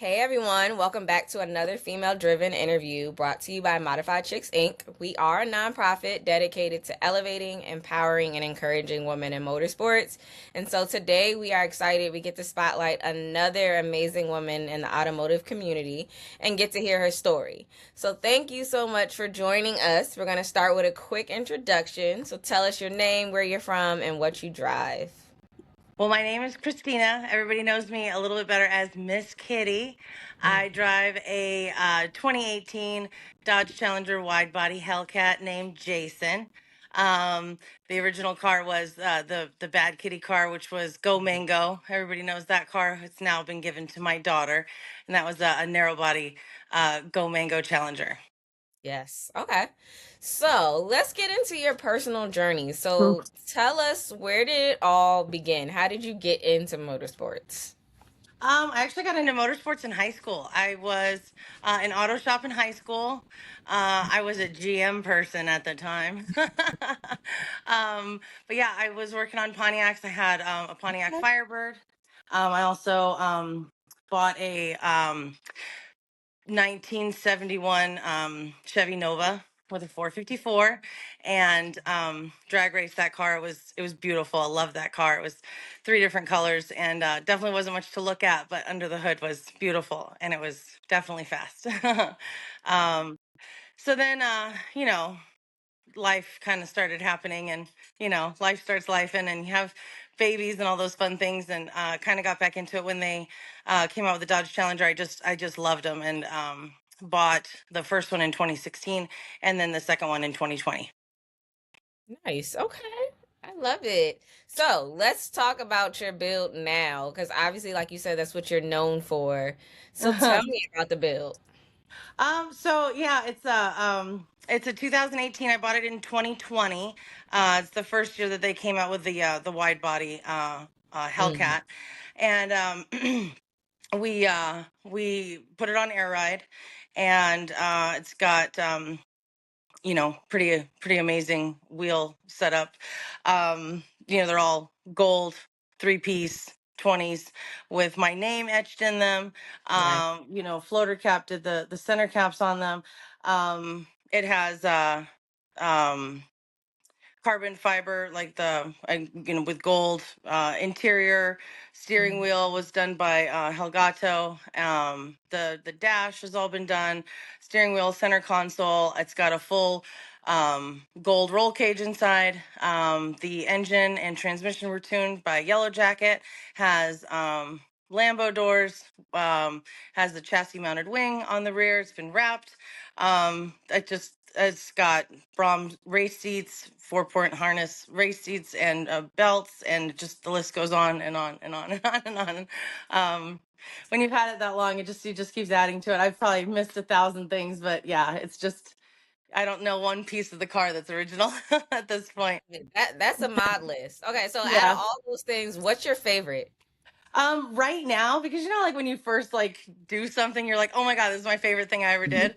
Hey everyone, welcome back to another female driven interview brought to you by Modified Chicks Inc. We are a nonprofit dedicated to elevating, empowering, and encouraging women in motorsports. And so today we are excited we get to spotlight another amazing woman in the automotive community and get to hear her story. So thank you so much for joining us. We're going to start with a quick introduction. So tell us your name, where you're from, and what you drive. Well, my name is Christina. Everybody knows me a little bit better as Miss Kitty. I drive a 2018 Dodge Challenger wide body Hellcat named Jason. Um, the original car was the Bad Kitty car, which was Go Mango. Everybody knows that car. It's now been given to my daughter, and that was a narrow body Go Mango Challenger. Yes. Okay. So let's get into your personal journey. So tell us, where did it all begin? How did you get into motorsports? I actually got into motorsports in high school. I was in auto shop in high school. I was a GM person at the time. But yeah, I was working on Pontiacs. I had a Pontiac Okay. Firebird. I also bought a 1971 Chevy Nova with a 454 and drag race that car. It was beautiful. I loved that car. It was three different colors and definitely wasn't much to look at, but under the hood was beautiful and it was definitely fast. um, so then, life kind of started happening and life starts life and you have babies and all those fun things and kind of got back into it when they came out with the Dodge Challenger. I just loved them and bought the first one in 2016 and then the second one in 2020. Nice. Okay. I love it. So let's talk about your build now, because obviously, like you said, that's what you're known for. So tell me about the build. So yeah, it's a 2018. I bought it in 2020. It's the first year that they came out with the wide body Mhm. Hellcat, and we put it on air ride, and it's got pretty amazing wheel setup. They're all gold 3-piece 20s with my name etched in them. Nice. Floater cap did the center caps on them. It has um carbon fiber, like with gold interior. Steering Mhm. wheel was done by Helgato. The dash has all been done. Steering wheel, center console. It's got a full gold roll cage inside. The engine and transmission were tuned by Yellow Jacket. Has Lambo doors. Has the chassis mounted wing on the rear. It's been wrapped. It's got Brahms race seats, 4-point harness race seats, and belts, and just the list goes on and on and on and on and on. When you've had it that long, it just keeps adding to it. I've probably missed 1,000 things, but yeah, it's just I don't know one piece of the car that's original at this point. That's a mod list. Okay, so out of Yeah. all those things, what's your favorite? Right now, because like when you first like do something, you're like, oh my God, this is my favorite thing I ever did.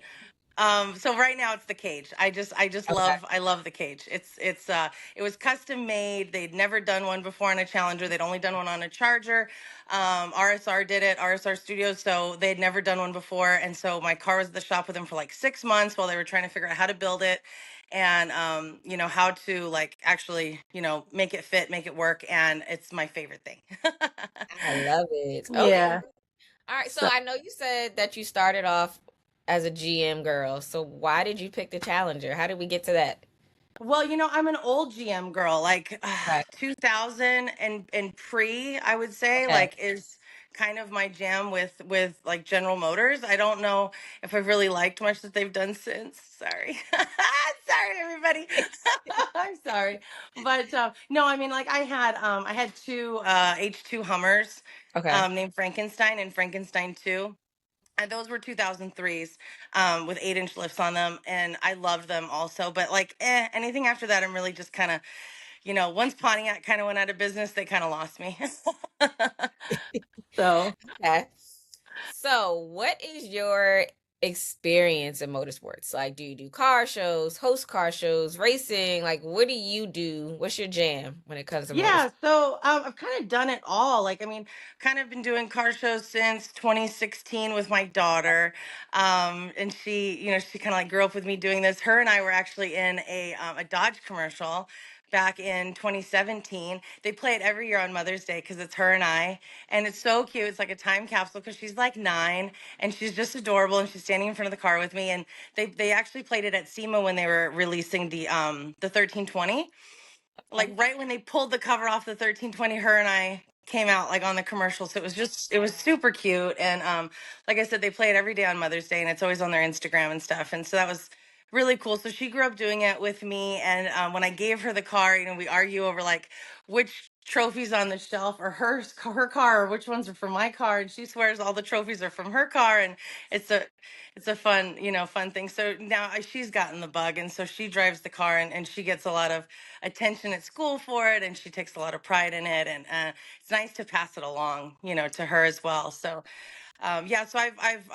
So right now it's the cage. I just Okay. love the cage. It was custom made. They'd never done one before on a Challenger. They'd only done one on a Charger. RSR did it, RSR Studios. So they'd never done one before. And so my car was at the shop with them for like 6 months while they were trying to figure out how to build it and, how to like actually, make it fit, make it work. And it's my favorite thing. I love it. Okay. Yeah. All right. So So I know you said that you started off as a GM girl. So why did you pick the Challenger? How did we get to that? Well, I'm an old GM girl, like Right. 2000 and pre, I would say, Okay. like is kind of my jam with like General Motors. I don't know if I've really liked much that they've done since. Sorry. Sorry everybody. I'm sorry. But no, I mean like I had two H2 Hummers Okay. named Frankenstein and Frankenstein 2. And those were 2003s with 8-inch lifts on them. And I loved them also. But like, anything after that, I'm really just kind of, once Pontiac kind of went out of business, they kind of lost me. So, Okay. So what is your experience in motorsports? Like, do you do car shows, host car shows, racing? Like, what do you do? What's your jam when it comes to Yeah, motorsports? so I've kind of done it all. Like, I mean, kind of been doing car shows since 2016 with my daughter. And she kind of like grew up with me doing this. Her and I were actually in a Dodge commercial back in 2017. They play it every year on Mother's Day because it's her and I. And it's so cute. It's like a time capsule because she's like 9 and she's just adorable. And she's standing in front of the car with me. And they actually played it at SEMA when they were releasing the 1320, like right when they pulled the cover off the 1320, her and I came out like on the commercial. So it was super cute. And like I said, they play it every day on Mother's Day and it's always on their Instagram and stuff. And so that was really cool. So she grew up doing it with me. And when I gave her the car, we argue over like which trophies on the shelf are her car or which ones are from my car. And she swears all the trophies are from her car. And it's a it's a fun, fun thing. So now she's gotten the bug, and so she drives the car, and she gets a lot of attention at school for it, and she takes a lot of pride in it, and it's nice to pass it along, to her as well. So yeah, so I've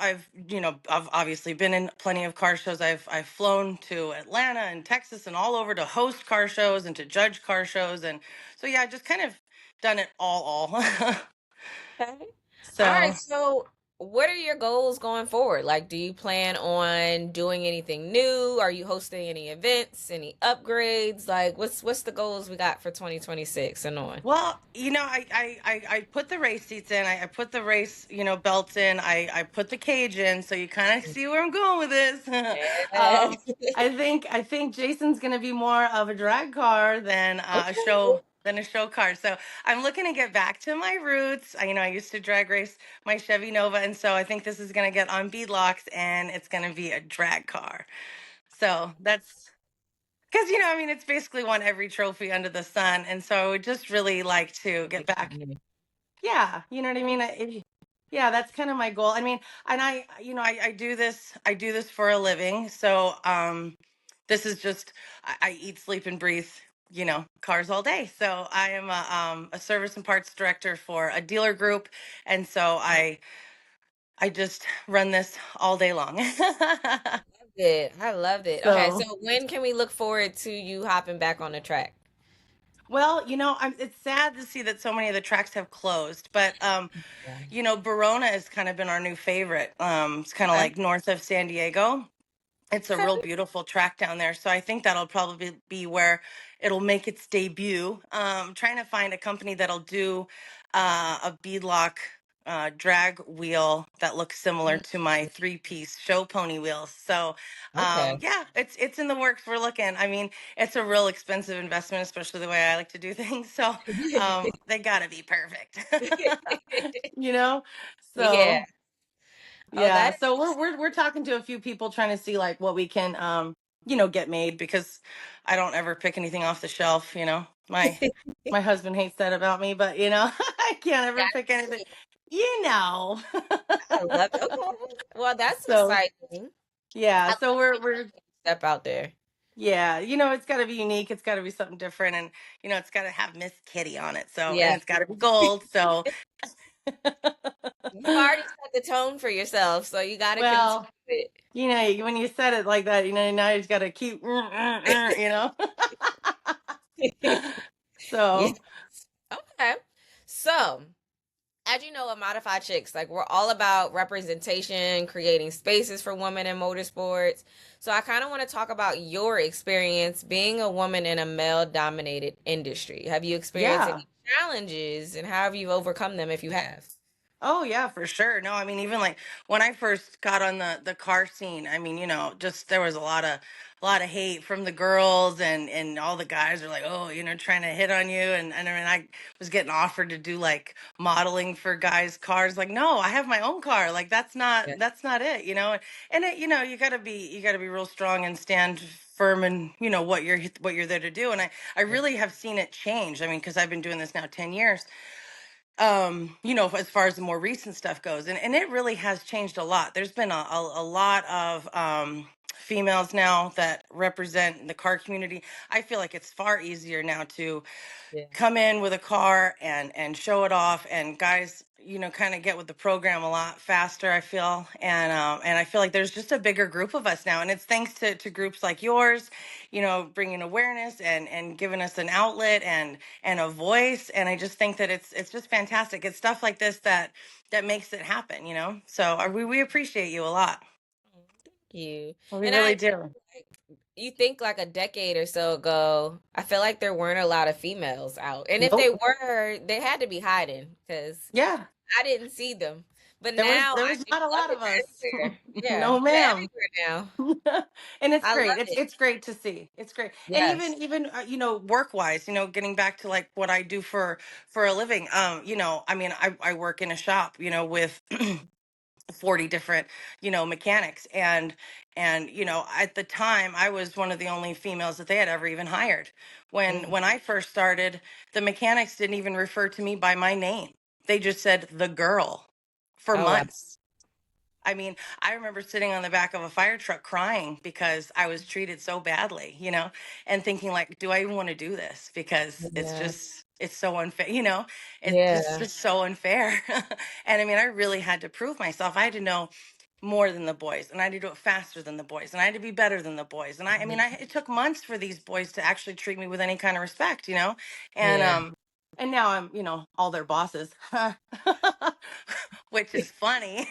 obviously been in plenty of car shows. I've flown to Atlanta and Texas and all over to host car shows and to judge car shows, and so yeah, just kind of done it all. Okay. All right. So. So, what are your goals going forward? Like, do you plan on doing anything new? Are you hosting any events, any upgrades? Like, what's the goals we got for 2026 and on? Well, I put the race seats in. I put the race, belts in. I put the cage in. So you kind of see where I'm going with this. Yeah. I think Jason's going to be more of a drag car than Okay. a show car. So I'm looking to get back to my roots. I used to drag race my Chevy Nova, and so I think this is going to get on beadlocks, and it's going to be a drag car. So that's because, it's basically won every trophy under the sun. And so I would just really like to get back. Yeah. You know what I mean? Yeah, that's kind of my goal. I mean, and I do this for a living. So, this is just, I eat, sleep, and breathe, cars all day. So I am a service and parts director for a dealer group. And so I just run this all day long. Loved it. I loved it. Okay, So. so when can we look forward to you hopping back on the track? Well, it's sad to see that so many of the tracks have closed, but Yeah. Verona has kind of been our new favorite. It's kind of Okay. like north of San Diego. It's a real Okay. beautiful track down there, so I think that'll probably be where it'll make its debut. Trying to find a company that'll do a beadlock drag wheel that looks similar to my three-piece show pony wheels. So Okay. yeah, it's in the works. We're looking. I mean, it's a real expensive investment, especially the way I like to do things. So they gotta be perfect. you know Yeah. so Oh, yeah, that so is we're talking to a few people trying to see like what we can get made, because I don't ever pick anything off the shelf. My husband hates that about me, but I can't ever pick anything. You know. I love it. Okay. Well, that's So exciting. I yeah, love so when we're you step out there. yeah, it's got to be unique. It's got to be something different, and it's got to have Miss Kitty on it. So, and Yeah. it's got to be gold. So, You've already set the tone for yourself, so you got to continue well, it. when you said it like that, now you just got to keep, you know. Yes. So, Okay. So, as you know, at Modified Chicks, like we're all about representation, creating spaces for women in motorsports. So I kind of want to talk about your experience being a woman in a male-dominated industry. Have you experienced yeah. any challenges, and how have you overcome them if you have? Oh yeah, for sure. No, I mean, even like when I first got on the car scene, I mean, just there was a lot of hate from the girls, and all the guys are like, oh, trying to hit on you, and I mean, I was getting offered to do like modeling for guys' cars. Like, no, I have my own car. Like Yeah. that's not it, And it, you got to be real strong and stand firm, and what you're there to do. And I really have seen it change. I mean, because I've been doing this now 10 years, as far as the more recent stuff goes, and it really has changed a lot. There's been a lot of females now that represent the car community. I feel like it's far easier now to Yeah. come in with a car and show it off, and guys, kind of get with the program a lot faster, I feel. And I feel like there's just a bigger group of us now, and it's thanks to groups like yours, bringing awareness and giving us an outlet and a voice. And I just think that it's just fantastic. It's stuff like this that makes it happen, so we appreciate you a lot. Oh, thank you. We And really I do. like, you think like a decade or so ago, I feel like there weren't a lot of females out. And if they Nope. were, they had to be hiding because Yeah. I didn't see them. But there was now there was I not a love lot it. of us. They're everywhere. Yeah, No, they're ma'am. everywhere now. And it's I great. love It's it. it's great to see. It's great. And Yes. even work wise, getting back to like what I do for a living. I mean, I work in a shop, with 40 different, mechanics. And at the time I was one of the only females that they had ever even hired. When Mhm. when I first started, the mechanics didn't even refer to me by my name. They just said the girl for Oh, wow. months. I mean, I remember sitting on the back of a fire truck crying because I was treated so badly, and thinking like, do I even want to do this? Because Yeah. it's so unfair, it's Yeah. just so unfair. And I mean, I really had to prove myself. I had to know more than the boys, and I had to do it faster than the boys, and I had to be better than the boys. And I mean, Mhm. it took months for these boys to actually treat me with any kind of respect, and Yeah. and now I'm, all their bosses, which is funny.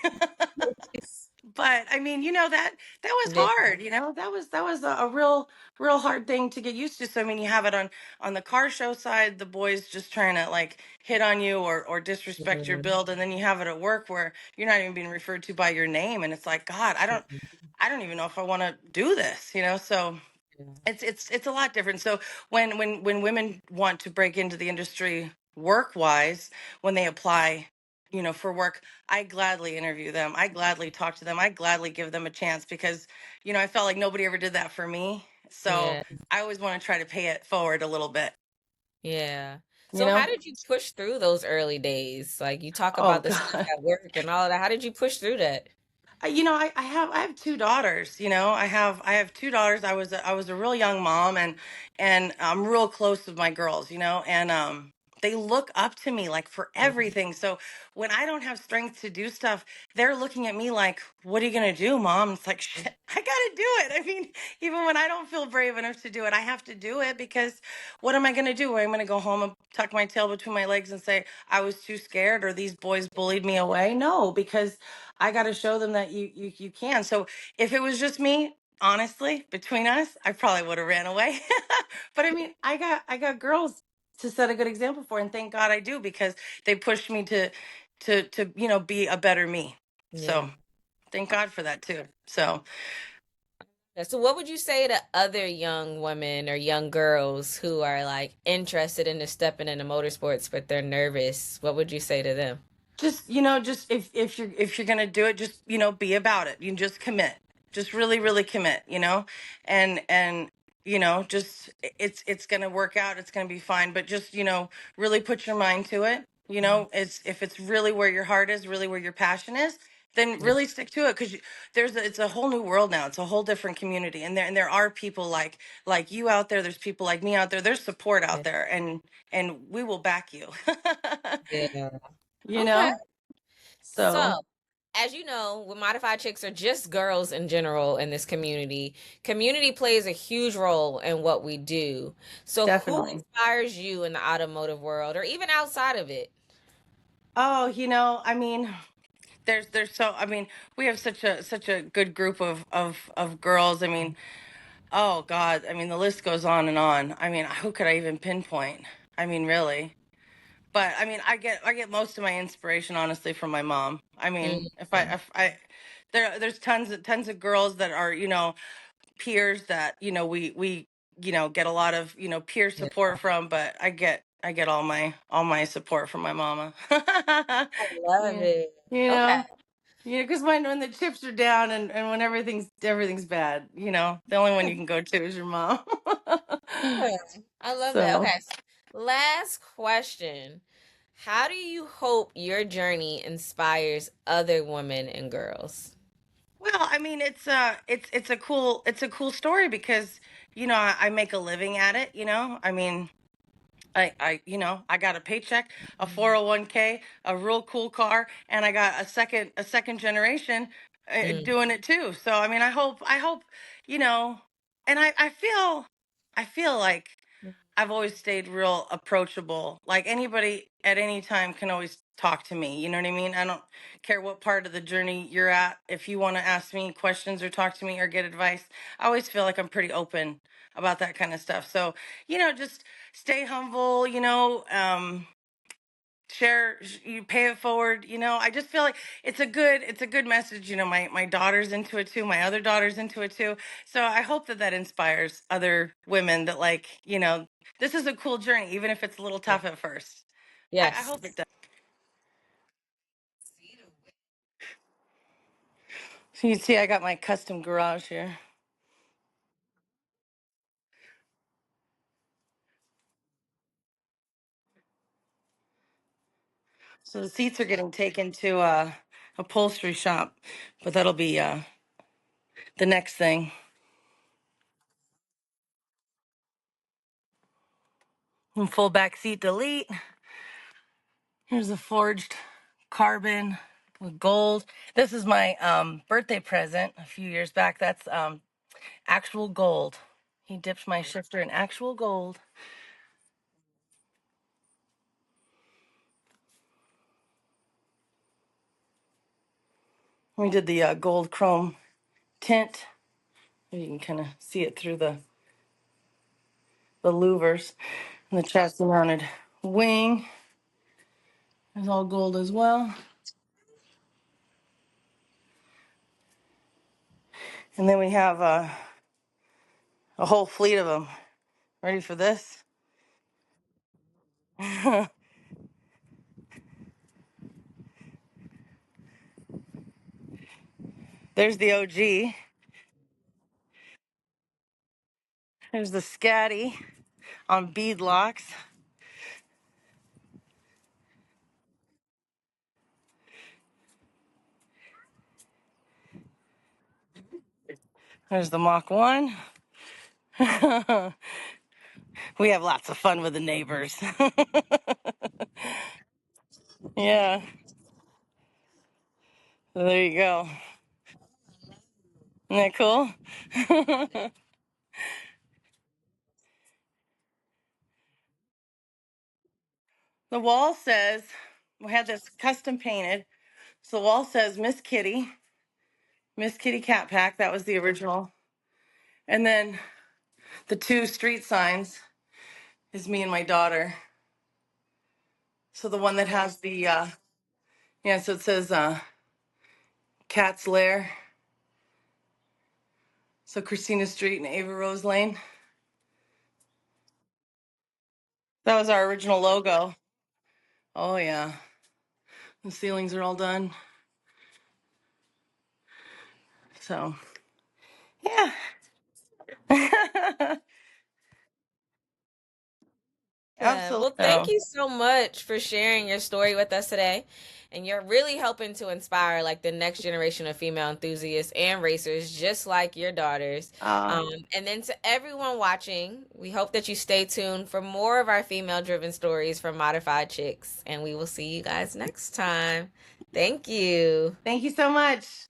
But I mean, that was Yeah. hard. That was a real hard thing to get used to. So I mean, you have it on the car show side, the boys just trying to like hit on you or disrespect your Yeah. build, and then you have it at work where you're not even being referred to by your name, and it's like, God, I don't even know if I want to do this, So it's a lot different. So when women want to break into the industry work wise, when they apply, for work, I gladly interview them. I gladly talk to them. I gladly give them a chance because, I felt like nobody ever did that for me. So Yeah. I always want to try to pay it forward a little bit, Yeah. you So how know? did you push through those early days? Like you talk Oh about the stuff God. at work and all of that. How did you push through that? I have two daughters. I have two daughters. I was a real young mom, and I'm real close with my girls. And they look up to me like for Mhm. everything. So when I don't have strength to do stuff, they're looking at me like, "What are you gonna do, Mom?" It's like, "Shit, I gotta do it." I mean, even when I don't feel brave enough to do it, I have to do it because what am I gonna do? I'm gonna go home and tuck my tail between my legs and say I was too scared or these boys bullied me away? No, because I got to show them that you can. So if it was just me, honestly, between us, I probably would have ran away. But I mean, I got girls to set a good example for, and thank God I do because they pushed me to be a better me. Yeah. So thank God for that too. So Yeah, so what would you say to other young women or young girls who are like interested into stepping into motorsports but they're nervous? What would you say to them? just if you're gonna do it, just be about it. You just commit, just really commit, and just it's gonna work out. It's gonna be fine. But just really put your mind to it. It's if it's really where your heart is, really where your passion is, then Yeah. really stick to it because it's a whole new world now. It's a whole different community, and there are people like you out there. There's people like me out there. There's support out Yeah. there, and we will back you. Yeah. you Okay. know So, so as you know, with modified chicks are just girls in general in this community. Community plays a huge role in what we do. So, who definitely. inspires you in the automotive world or even outside of it? Oh, I mean, I mean, we have such a good group of girls. I mean, oh God, I mean, the list goes on and on. I mean, who could I even pinpoint? I mean, really. But I mean, I get most of my inspiration honestly from my mom. I mean, Mhm. if I there's tons of girls that are, peers that, we get a lot of, peer Yeah. support from, but I get all my support from my mama. I love Yeah. it. You Okay. know, because when the chips are down and when everything's bad, the only one you can go to is your mom. Yeah, I love that. So Okay. Last question. How do you hope your journey inspires other women and girls? Well, I mean, it's a cool story because I make a living at it. I mean, I got a paycheck, a 401k, a real cool car, and I got a second generation Mm. doing it too. So I mean, I hope, you know, and I feel like I've always stayed real approachable. Like anybody at any time can always talk to me. You know what I mean? I don't care what part of the journey you're at. If you want to ask me questions or talk to me or get advice, I always feel like I'm pretty open about that kind of stuff. So, just stay humble, you pay it forward. I just feel like it's a good message. My daughter's into it too, my other daughter's into it too, so I hope that inspires other women that, like, this is a cool journey, even if it's a little tough at first. I Yes. hope it does. So you see, I got my custom garage here. So the seats are getting taken to upholstery shop, but that'll be the next thing. And full back seat delete. Here's a forged carbon with gold. This is my birthday present a few years back. That's actual gold. He dipped my shifter in actual gold. We did the gold chrome tint. You can kind of see it through the louvers. And the chassis mounted wing is all gold as well. And then we have a whole fleet of them. Ready for this? There's the OG. There's the Scatty on bead locks. There's the Mach 1. We have lots of fun with the neighbors. Yeah, there you go. Isn't that cool? The wall says, we had this custom painted. So the wall says Miss Kitty Cat Pack. That was the original. And then the two street signs is me and my daughter. So the one that has the, yeah, so it says Cat's Lair. So Christina Street and Ava Rose Lane. That was our original logo. Oh, yeah. The ceilings are all done. So, yeah. Yeah. Absolutely. Well, thank you so much for sharing your story with us today. And you're really helping to inspire like the next generation of female enthusiasts and racers, just like your daughters. Uh, And then to everyone watching, we hope that you stay tuned for more of our female driven stories from Modified Chicks. And we will see you guys next time. Thank you. Thank you so much.